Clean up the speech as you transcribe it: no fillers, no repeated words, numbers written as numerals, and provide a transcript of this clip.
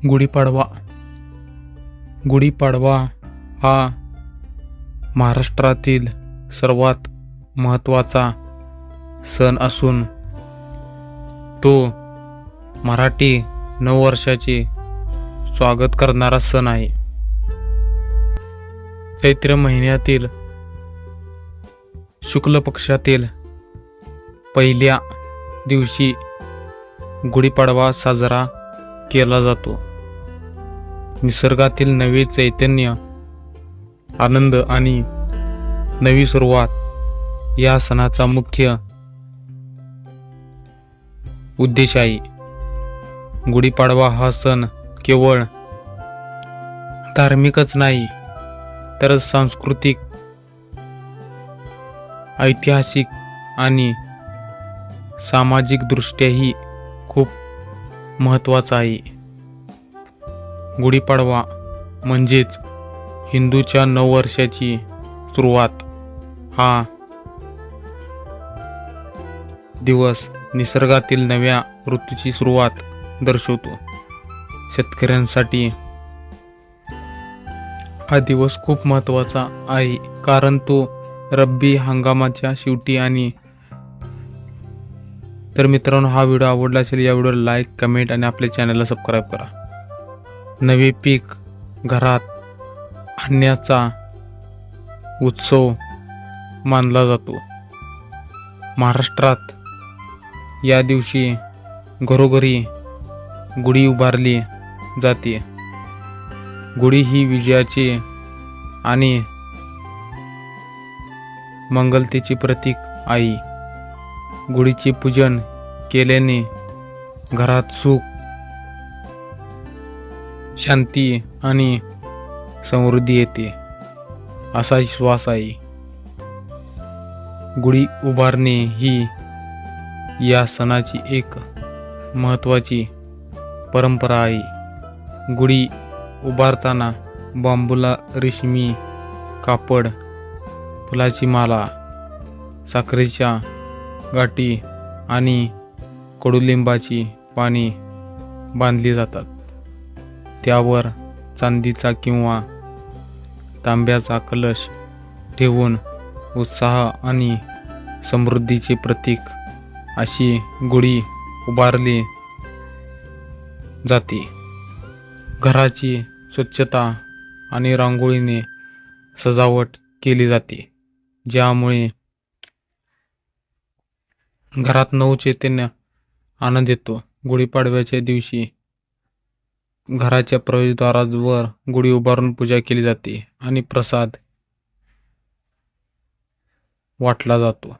गुढीपाडवा. गुढीपाडवा हा महाराष्ट्रातील सर्वात महत्त्वाचा सण असून तो मराठी नववर्षाचे स्वागत करणारा सण आहे. चैत्र महिन्यातील शुक्ल पक्षातील पहिल्या दिवशी गुढीपाडवा साजरा केला जातो. निसर्गातील नवे चैतन्य, आनंद आणि नवी सुरुवात या सणाचा मुख्य उद्देश आहे. गुढीपाडवा हा सण केवळ धार्मिकच नाही तर सांस्कृतिक, ऐतिहासिक आणि सामाजिक दृष्ट्याही खूप महत्त्वाचा आहे. गुढीपाडवा म्हणजेच हिंदूच्या नववर्षाची सुरुवात. हा दिवस निसर्गातील नव्या ऋतूची सुरुवात दर्शवतो. शेतकऱ्यांसाठी हा दिवस खूप महत्त्वाचा आहे कारण तो रब्बी हंगामाच्या शेवटी आणि तर मित्रांनो, हा व्हिडिओ आवडला असेल या व्हिडिओला लाईक, कमेंट आणि आपल्या चॅनलला सबस्क्राईब करा. नवे पीक घरात आणण्याचा उत्सव मानला जातो. महाराष्ट्रात या दिवशी घरोघरी गुढी उभारली जाते. गुढी ही विजयाचे आणि मंगलतेचे प्रतीक आहे. गुढीचे पूजन केल्याने घरात सुख, शांती आणि समृद्धी येते असा विश्वास आहे. गुढी उभारणे ही या सणाची एक महत्त्वाची परंपरा आहे. गुढी उभारताना बांबूला रेशमी कापड, फुलाची माला, साखरेच्या गाठी आणि कडुलिंबाची पाने बांधली जातात. त्यावर चांदीचा किंवा तांब्याचा कलश ठेवून उत्साह आणि समृद्धीचे प्रतीक अशी गुढी उभारली जाते. घराची स्वच्छता आणि रांगोळीने सजावट केली जाते, ज्यामुळे घरात नवचैतन्य आनंद येतो. गुढीपाडव्याच्या दिवशी घराच्या प्रवेशद्वारावर गुढी उभारून पूजा केली जाते आणि प्रसाद वाटला जातो.